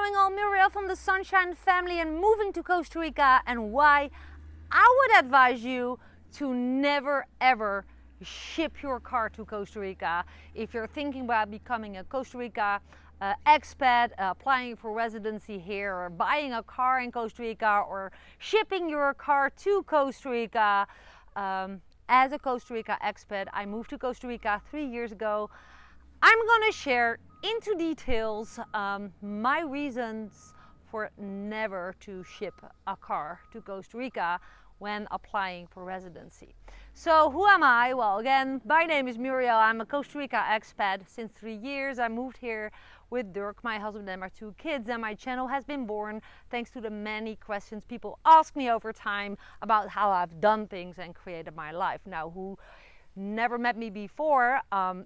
going on? Muriel from the Sunshine Family and moving to Costa Rica, and why I would advise you to never ever ship your car to Costa Rica. If you're thinking about becoming a Costa Rica expat, applying for residency here, or buying a car in Costa Rica, or shipping your car to Costa Rica. As a Costa Rica expat, I moved to Costa Rica 3 years ago. I'm gonna share into details my reasons for never to ship a car to Costa Rica when applying for residency. So who am I? Well, again, my name is Muriel. I'm a Costa Rica expat since 3 years. I moved here with Dirk, my husband, and my 2 kids, and my channel has been born thanks to the many questions people ask me over time about how I've done things and created my life. Now, who never met me before,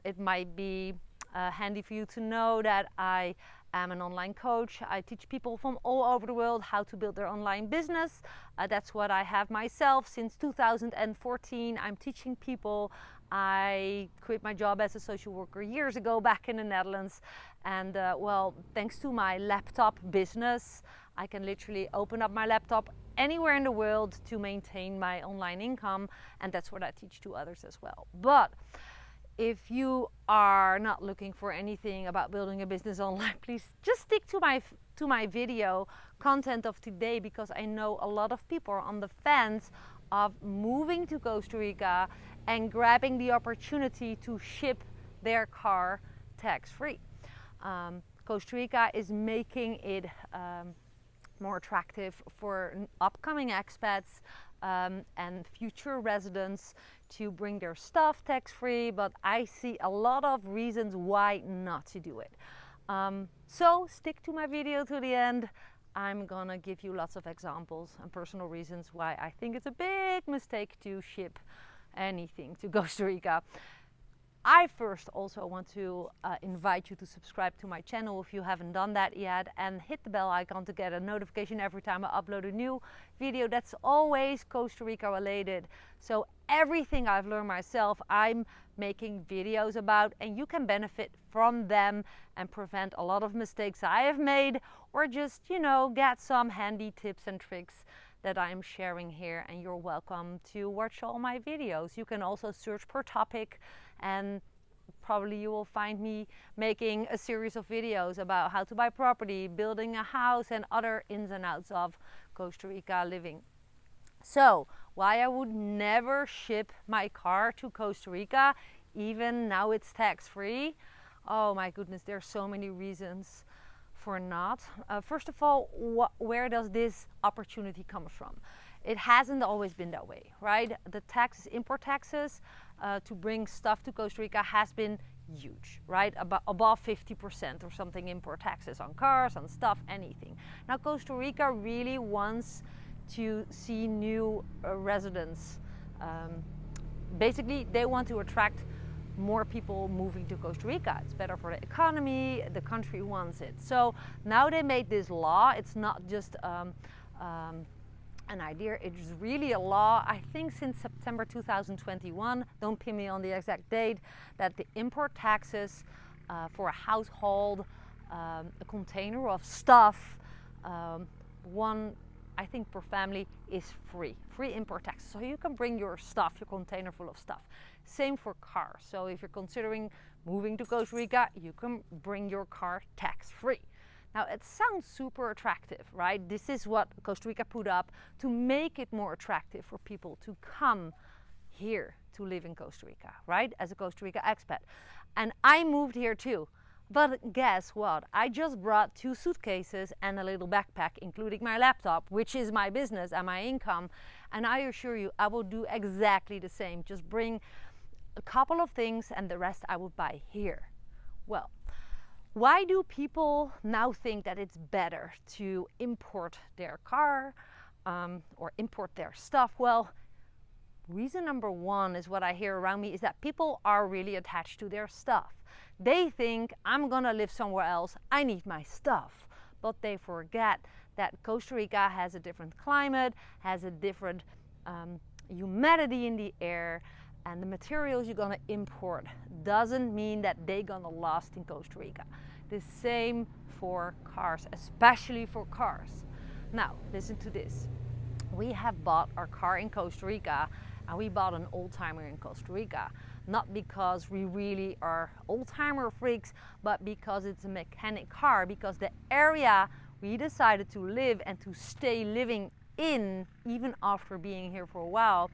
it might be handy for you to know that I am an online coach. I teach people from all over the world how to build their online business. That's what I have myself since 2014. I'm teaching people. I quit my job as a social worker years ago back in the Netherlands, and well, thanks to my laptop business, I can literally open up my laptop anywhere in the world to maintain my online income, and that's what I teach to others as well. But if you are not looking for anything about building a business online, please just stick to my video content of today, because I know a lot of people are on the fence of moving to Costa Rica and grabbing the opportunity to ship their car tax-free. Costa Rica is making it more attractive for upcoming expats and future residents to bring their stuff tax-free, but I see a lot of reasons why not to do it. So stick to my video to the end. I'm gonna give you lots of examples and personal reasons why I think it's a big mistake to ship anything to Costa Rica. I first also want to invite you to subscribe to my channel if you haven't done that yet, and hit the bell icon to get a notification every time I upload a new video that's always Costa Rica related. So everything I've learned myself, I'm making videos about, and you can benefit from them and prevent a lot of mistakes I have made, or just, you know, get some handy tips and tricks that I'm sharing here. And you're welcome to watch all my videos. You can also search per topic, and probably you will find me making a series of videos about how to buy property, building a house, and other ins and outs of Costa Rica living. So why I would never ship my car to Costa Rica, even now it's tax-free? Oh my goodness, there's so many reasons for not. First of all, where does this opportunity come from? It hasn't always been that way, right? The taxes, import taxes to bring stuff to Costa Rica has been huge, right? Above 50% or something, import taxes on cars, on stuff, anything. Now Costa Rica really wants to see new residents. Basically, they want to attract more people moving to Costa Rica. It's better for the economy, the country wants it. So now they made this law. It's not just an idea, it's really a law, I think since September 2021, don't pin me on the exact date, that the import taxes for a household, a container of stuff, one, I think per family, is free import tax. So you can bring your stuff, your container full of stuff. Same for cars. So if you're considering moving to Costa Rica, you can bring your car tax-free. Now it sounds super attractive, right? This is what Costa Rica put up to make it more attractive for people to come here to live in Costa Rica, right? As a Costa Rica expat. And I moved here too. But guess what? I just brought 2 suitcases and a little backpack, including my laptop, which is my business and my income. And I assure you, I will do exactly the same. Just bring a couple of things and the rest I would buy here. Well, why do people now think that it's better to import their car or import their stuff? Well, reason number one is what I hear around me is that people are really attached to their stuff. They think, I'm gonna live somewhere else, I need my stuff. But they forget that Costa Rica has a different climate, has a different humidity in the air, and the materials you're gonna import doesn't mean that they're gonna last in Costa Rica. The same for cars, especially for cars. Now, listen to this. We have bought our car in Costa Rica, and we bought an old-timer in Costa Rica. Not because we really are old-timer freaks, but because it's a mechanic car, because the area we decided to live and to stay living in, even after being here for a while,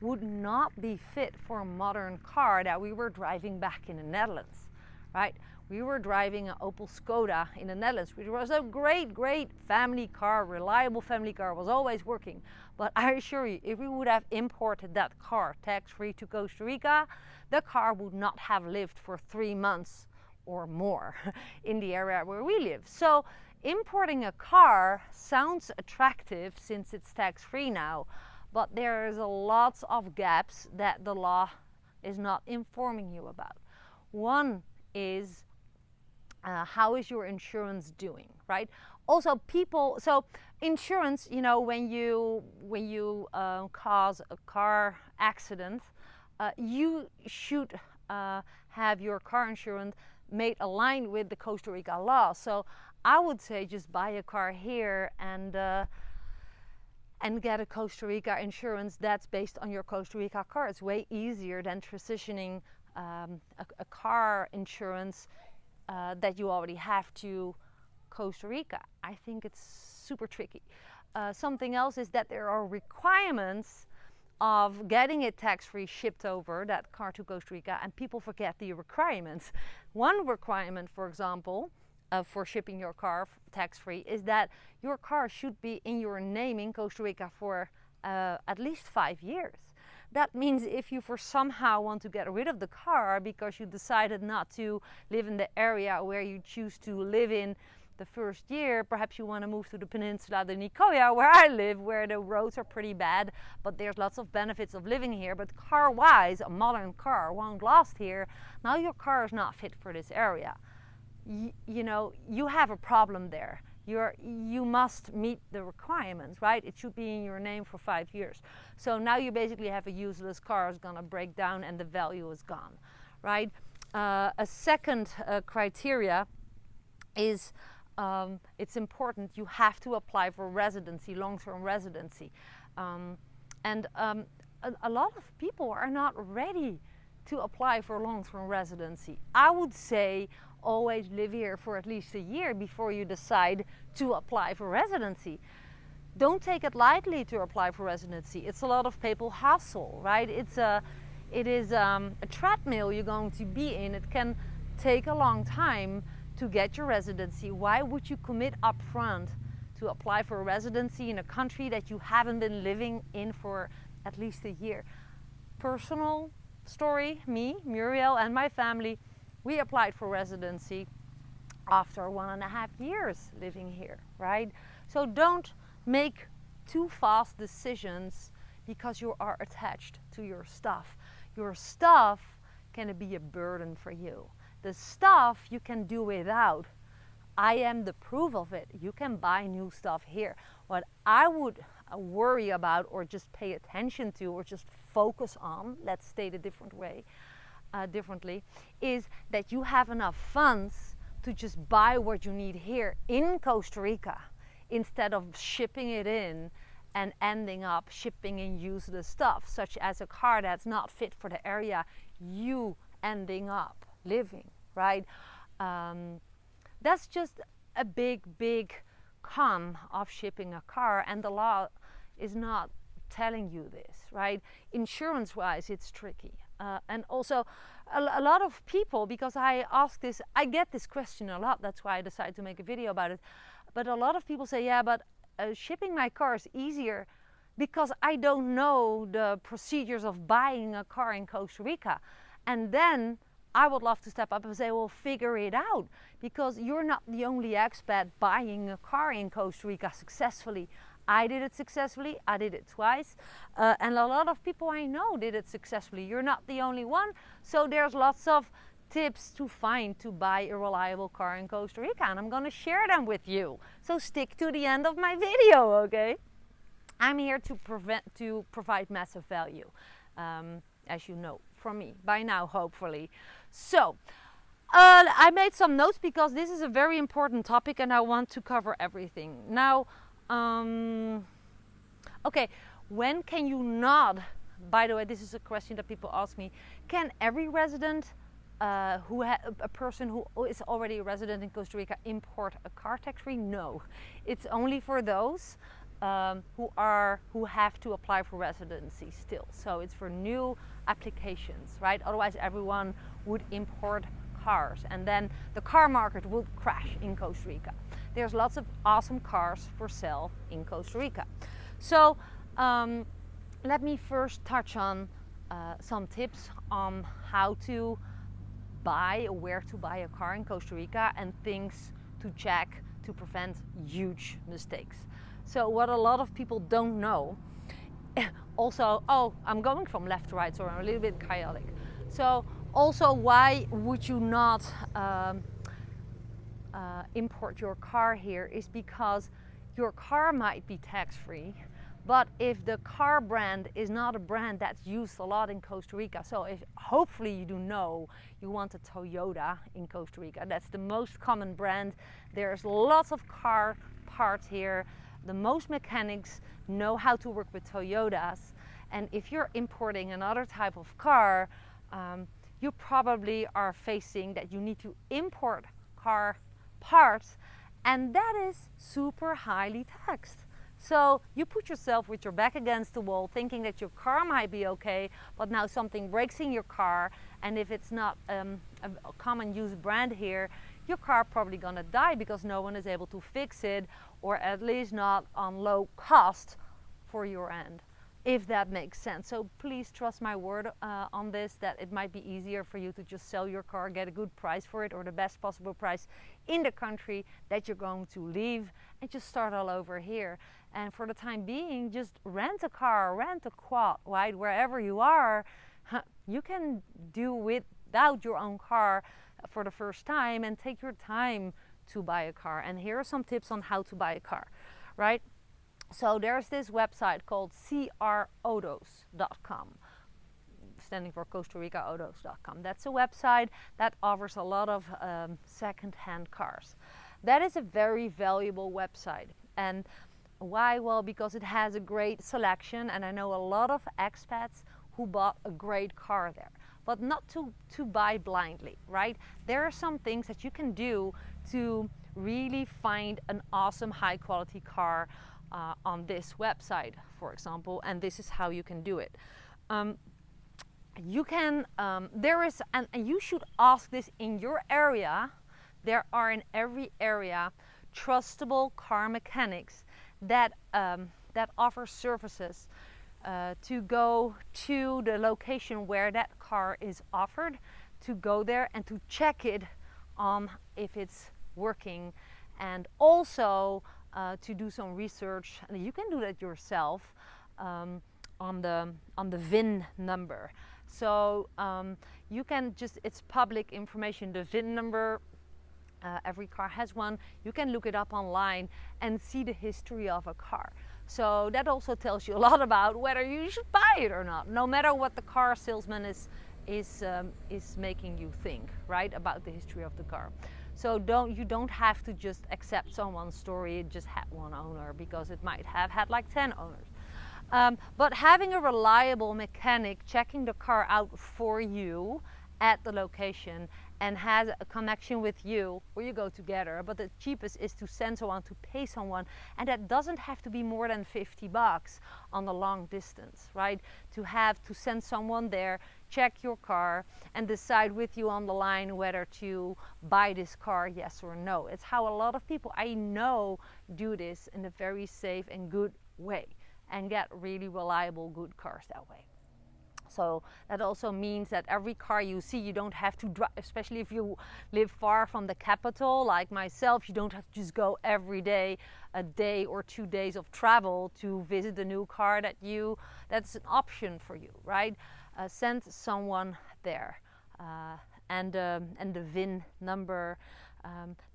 would not be fit for a modern car that we were driving back in the Netherlands, right? We were driving an Opel Skoda in the Netherlands, which was a great family car, reliable family car, was always working. But I assure you, if we would have imported that car tax-free to Costa Rica, the car would not have lived for 3 months or more in the area where we live. So importing a car sounds attractive since it's tax-free now, but there's a lots of gaps that the law is not informing you about. One is how is your insurance doing, right? Also, so insurance, you know, when you cause a car accident, you should have your car insurance made aligned with the Costa Rica law. So I would say just buy a car here and get a Costa Rica insurance that's based on your Costa Rica car. It's way easier than transitioning a car insurance that you already have to Costa Rica. I think it's super tricky. Something else is that there are requirements of getting it tax-free shipped over, that car to Costa Rica, and people forget the requirements. One requirement, for example, for shipping your car tax-free is that your car should be in your name in Costa Rica for at least 5 years. That means if you for somehow want to get rid of the car because you decided not to live in the area where you choose to live in the first year, perhaps you want to move to the peninsula de Nicoya where I live, where the roads are pretty bad, but there's lots of benefits of living here. But car-wise, a modern car won't last here. Now your car is not fit for this area. You know, you have a problem there. You must meet the requirements, right? It should be in your name for 5 years. So now you basically have a useless car, it's gonna break down and the value is gone, right? A second criteria is it's important, you have to apply for residency, long-term residency. A lot of people are not ready to apply for long-term residency. I would say always live here for at least a year before you decide to apply for residency. Don't take it lightly to apply for residency. It's a lot of paper hassle, right? It is a treadmill you're going to be in. It can take a long time to get your residency. Why would you commit up front to apply for a residency in a country that you haven't been living in for at least a year? Personal story, me, Muriel, and my family, we applied for residency after 1.5 years living here, right? So don't make too fast decisions because you are attached to your stuff. Your stuff can be a burden for you. The stuff you can do without. I am the proof of it. You can buy new stuff here. What I would worry about or just pay attention to or just focus on, let's state it differently, is that you have enough funds to just buy what you need here in Costa Rica instead of shipping it in and ending up shipping in useless stuff, such as a car that's not fit for the area you ending up living, right? That's just a big con of shipping a car, and the law is not telling you this, right? Insurance wise, it's tricky. And also a lot of people, because I get this question a lot, that's why I decided to make a video about it. But a lot of people say, yeah, but shipping my car is easier because I don't know the procedures of buying a car in Costa Rica. And then I would love to step up and say, well, figure it out, because you're not the only expat buying a car in Costa Rica successfully. I did it successfully, I did it twice, and a lot of people I know did it successfully. You're not the only one, so there's lots of tips to find to buy a reliable car in Costa Rica, and I'm gonna share them with you. So stick to the end of my video, okay? I'm here to provide massive value, as you know, from me by now, hopefully. So, I made some notes because this is a very important topic and I want to cover everything. Now, okay, when can you not, by the way, this is a question that people ask me, can every resident, a person who is already a resident in Costa Rica import a car tax-free? No, it's only for those who have to apply for residency still. So it's for new applications, right? Otherwise everyone would import cars and then the car market would crash in Costa Rica. There's lots of awesome cars for sale in Costa Rica. So let me first touch on some tips on how to buy or where to buy a car in Costa Rica and things to check to prevent huge mistakes. So what a lot of people don't know, also, oh, I'm going from left to right, so I'm a little bit chaotic. So also, why would you not import your car here is because your car might be tax-free, but if the car brand is not a brand that's used a lot in Costa Rica, so if hopefully you do know you want a Toyota in Costa Rica, that's the most common brand. There's lots of car parts here. The most mechanics know how to work with Toyotas, and if you're importing another type of car, you probably are facing that you need to import car parts, and that is super highly taxed. So you put yourself with your back against the wall thinking that your car might be okay, but now something breaks in your car, and if it's not a common use brand here, your car probably gonna die because no one is able to fix it, or at least not on low cost for your end, if that makes sense. So please trust my word on this, that it might be easier for you to just sell your car, get a good price for it, or the best possible price in the country that you're going to leave, and just start all over here. And for the time being, just rent a car, rent a quad, right? Wherever you are, you can do without your own car for the first time and take your time to buy a car. And here are some tips on how to buy a car, right? So there's this website called crautos.com, standing for Costa Rica Autos.com. That's a website that offers a lot of second-hand cars. That is a very valuable website. And why? Well, because it has a great selection, and I know a lot of expats who bought a great car there. But not to buy blindly, right? There are some things that you can do to really find an awesome high quality car on this website, for example, and this is how you can do it. You can, there is, and you should ask this in your area, there are in every area trustable car mechanics that, that offer services to go to the location where that car is offered, to go there and to check it if it's working, and also to do some research. And you can do that yourself on the VIN number. So you can just, it's public information, the VIN number. Every car has one. You can look it up online and see the history of a car. So that also tells you a lot about whether you should buy it or not, no matter what the car salesman is making you think, right, about the history of the car. So you don't have to just accept someone's story, it just had one owner, because it might have had like 10 owners. But having a reliable mechanic checking the car out for you at the location and has a connection with you, or you go together, but the cheapest is to send someone, to pay someone, and that doesn't have to be more than $50 on the long distance, right? To send someone there, check your car, and decide with you on the line whether to buy this car, yes or no. It's how a lot of people I know do this in a very safe and good way, and get really reliable, good cars that way. So that also means that every car you see, you don't have to drive, especially if you live far from the capital, like myself, you don't have to just go every day, a day or 2 days of travel to visit the new car that's an option for you, right? Send someone there and the VIN number.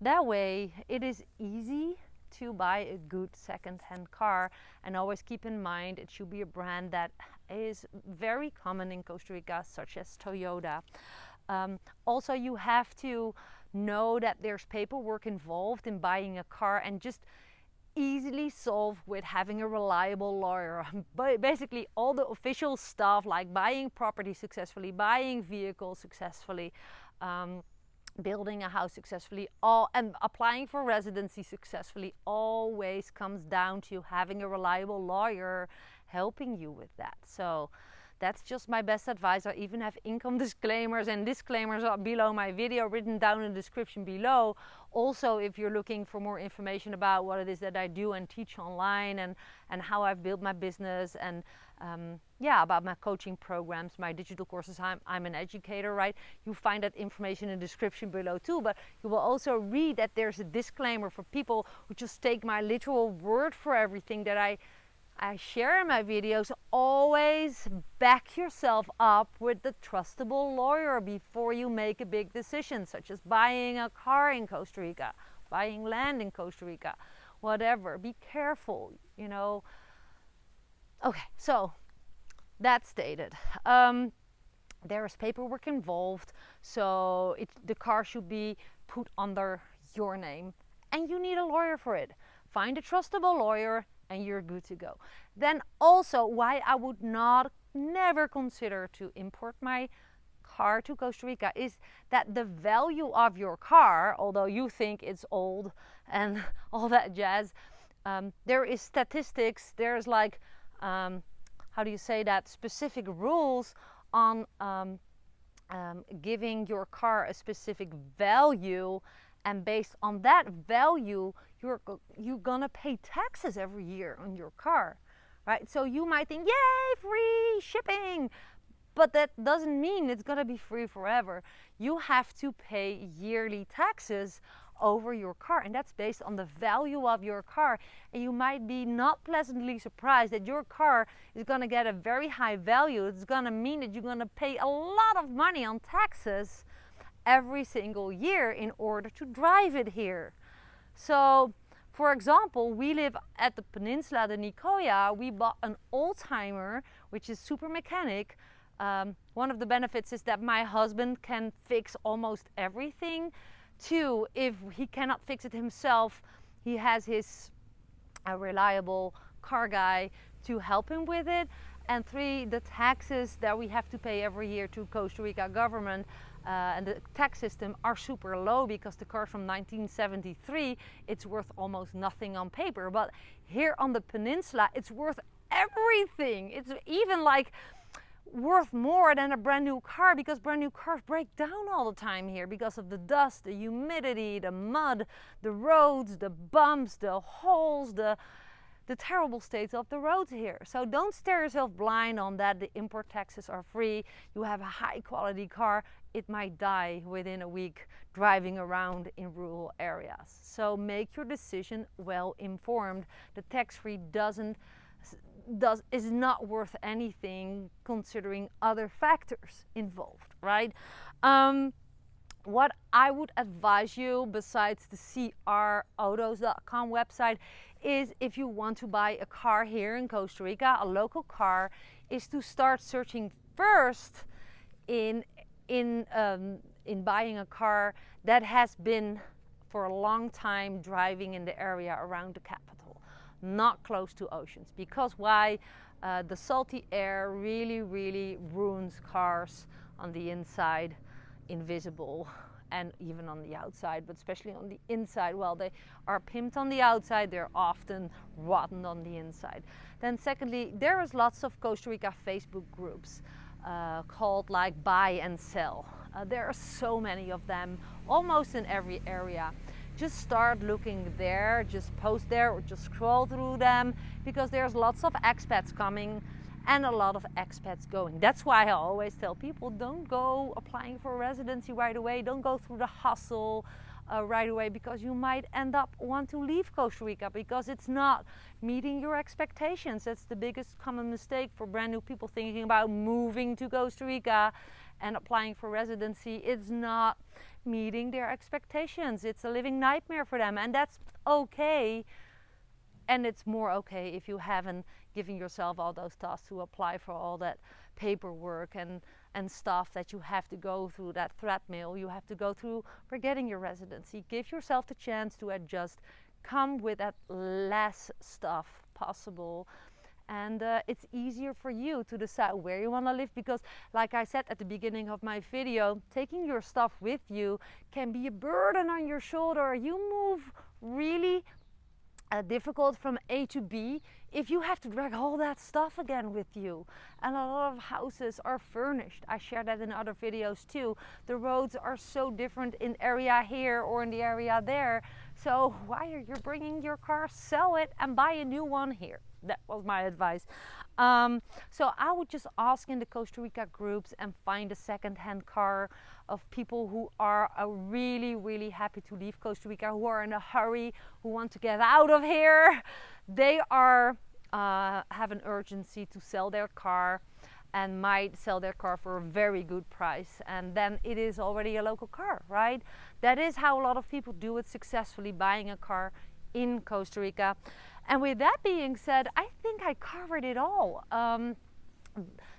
That way it is easy to buy a good second-hand car, and always keep in mind it should be a brand that is very common in Costa Rica, such as Toyota. Also, you have to know that there's paperwork involved in buying a car, and just easily solve with having a reliable lawyer. But basically all the official stuff like buying property successfully, buying vehicles successfully, building a house successfully, and applying for residency successfully, always comes down to having a reliable lawyer helping you with that. So that's just my best advice. I even have income disclaimers and disclaimers below my video, written down in the description below. Also, if you're looking for more information about what it is that I do and teach online, and how I've built my business, and about my coaching programs, my digital courses. I'm an educator, right? You find that information in the description below too, but you will also read that there's a disclaimer for people who just take my literal word for everything that I share in my videos. Always back yourself up with the trustable lawyer before you make a big decision, such as buying a car in Costa Rica, buying land in Costa Rica, whatever. Be careful, you know. Okay, so that stated. There is paperwork involved, so the car should be put under your name, and you need a lawyer for it. Find a trustable lawyer and you're good to go. Then also, why I would never consider to import my car to Costa Rica is that the value of your car, although you think it's old and all that jazz, there is statistics, there's like, how do you say that, specific rules on giving your car a specific value, and based on that value, you're gonna pay taxes every year on your car, right? So you might think, yay, free shipping, but that doesn't mean it's gonna be free forever. You have to pay yearly taxes over your car, and that's based on the value of your car. And you might be not pleasantly surprised that your car is gonna get a very high value. It's gonna mean that you're gonna pay a lot of money on taxes every single year in order to drive it here. So, for example, we live at the peninsula, the Nicoya. We bought an old-timer, which is super mechanic. One of the benefits is that my husband can fix almost everything. Two, if he cannot fix it himself, he has his reliable car guy to help him with it. And three, the taxes that we have to pay every year to Costa Rica government and the tax system are super low, because the car's from 1973, it's worth almost nothing on paper. But here on the peninsula, it's worth everything. It's even like worth more than a brand new car, because brand new cars break down all the time here because of the dust, the humidity, the mud, the roads, the bumps, the holes, the terrible state of the roads here. So don't stare yourself blind on that. The import taxes are free. You have a high quality car, it might die within a week driving around in rural areas. So make your decision well informed. The tax-free is not worth anything considering other factors involved, right? What I would advise you, besides the crautos.com website, is if you want to buy a car here in Costa Rica, a local car, is to start searching first in buying a car that has been for a long time driving in the area around the capital, not close to oceans. Because why? The salty air really ruins cars on the inside, invisible, and even on the outside, but especially on the inside. Well, they are pimped on the outside, they're often rotten on the inside. Then secondly, there is lots of Costa Rica Facebook groups called like buy and sell. There are so many of them, almost in every area. Just start looking there, just post there, or just scroll through them, because there's lots of expats coming and a lot of expats going. That's why I always tell people, don't go applying for residency right away, don't go through the hustle right away, because you might end up want to leave Costa Rica because it's not meeting your expectations. That's the biggest common mistake for brand new people thinking about moving to Costa Rica and applying for residency. It's not meeting their expectations. It's a living nightmare for them, and that's okay. And it's more okay if you haven't given yourself all those tasks to apply for all that paperwork and and stuff that you have to go through, that treadmill you have to go through for getting your residency. Give yourself the chance to adjust. Come with that less stuff possible. And it's easier for you to decide where you want to live, because like I said at the beginning of my video, taking your stuff with you can be a burden on your shoulder. You move really difficult from A to B if you have to drag all that stuff again with you. And a lot of houses are furnished. I share that in other videos too. The roads are so different in area here or in the area there. So why are you bringing your car? Sell it and buy a new one here. That was my advice. So I would just ask in the Costa Rica groups and find a second-hand car of people who are really, really happy to leave Costa Rica, who are in a hurry, who want to get out of here. They are have an urgency to sell their car and might sell their car for a very good price, and then it is already a local car, right? That is how a lot of people do it successfully, buying a car in Costa Rica. And with that being said, I think I covered it all.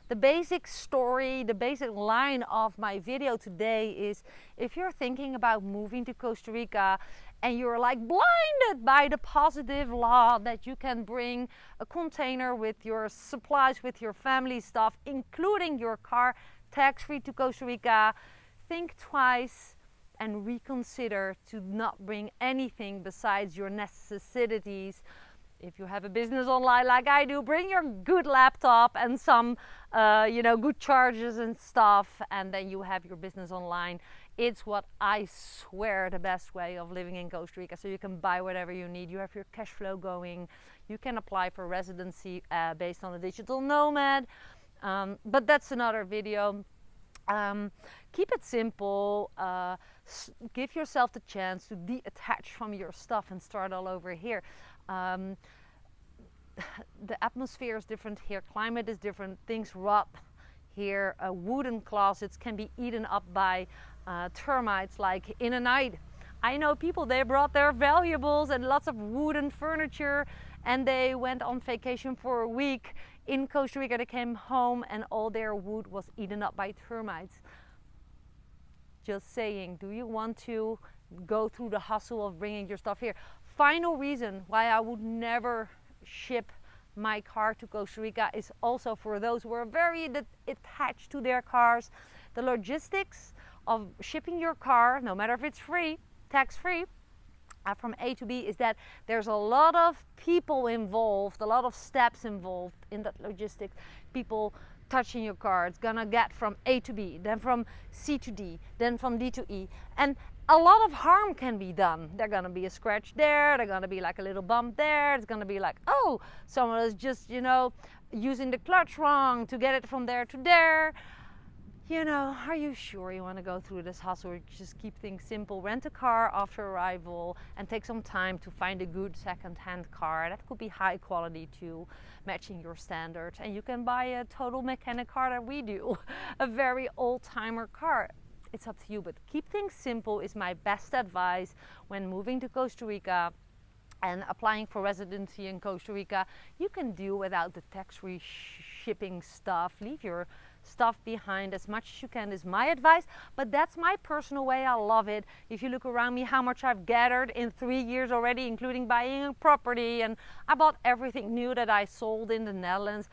The basic story, the basic line of my video today is, if you're thinking about moving to Costa Rica and you're like blinded by the positive law that you can bring a container with your supplies, with your family stuff, including your car, tax-free to Costa Rica, think twice and reconsider to not bring anything besides your necessities. If you have a business online like I do, bring your good laptop and some good chargers and stuff, and then you have your business online. It's what I swear the best way of living in Costa Rica. So you can buy whatever you need. You have your cash flow going. You can apply for residency based on a digital nomad. But that's another video. Keep it simple. Give yourself the chance to detach from your stuff and start all over here. The atmosphere is different here, climate is different, things rot here. Wooden closets can be eaten up by termites like in a night. I know people, they brought their valuables and lots of wooden furniture and they went on vacation for a week in Costa Rica. They came home and all their wood was eaten up by termites. Just saying, do you want to go through the hustle of bringing your stuff here? Final reason why I would never ship my car to Costa Rica is also for those who are very attached to their cars. The logistics of shipping your car, no matter if it's free, tax-free, from A to B, is that there's a lot of people involved, a lot of steps involved in that logistics. People touching your car, it's gonna get from A to B, then from C to D, then from D to E, and a lot of harm can be done. There's gonna be a scratch there, there's gonna be like a little bump there, it's gonna be like, oh, someone is just, using the clutch wrong to get it from there to there. Are you sure you want to go through this hustle? Or just keep things simple. Rent a car after arrival and take some time to find a good second-hand car. That could be high quality too, matching your standards. And you can buy a total mechanic car that we do, a very old-timer car. It's up to you, but keep things simple is my best advice when moving to Costa Rica and applying for residency in Costa Rica. You can do without the tax-free shipping stuff. Leave your stuff behind as much as you can is my advice, but that's my personal way. I love it. If you look around me, how much I've gathered in 3 years already, including buying a property, and I bought everything new that I sold in the Netherlands.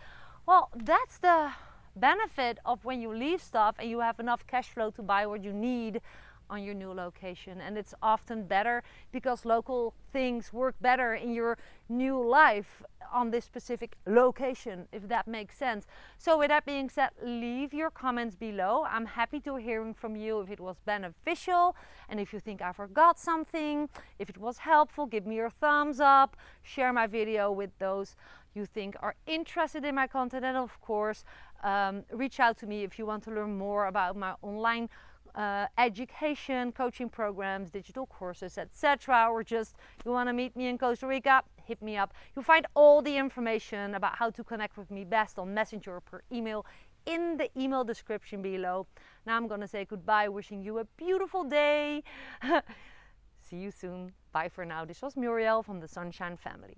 Well, that's the benefit of when you leave stuff and you have enough cash flow to buy what you need on your new location. And it's often better because local things work better in your new life on this specific location, if that makes sense. So with that being said, leave your comments below. I'm happy to hearing from you if it was beneficial, and if you think I forgot something, if it was helpful, give me your thumbs up, share my video with those you think are interested in my content, and of course reach out to me if you want to learn more about my online education, coaching programs, digital courses, etc. Or just you want to meet me in Costa Rica, hit me up. You'll find all the information about how to connect with me best on Messenger or per email in the email description below. Now I'm going to say goodbye, wishing you a beautiful day. See you soon. Bye for now. This was Muriel from the Sunshine Family.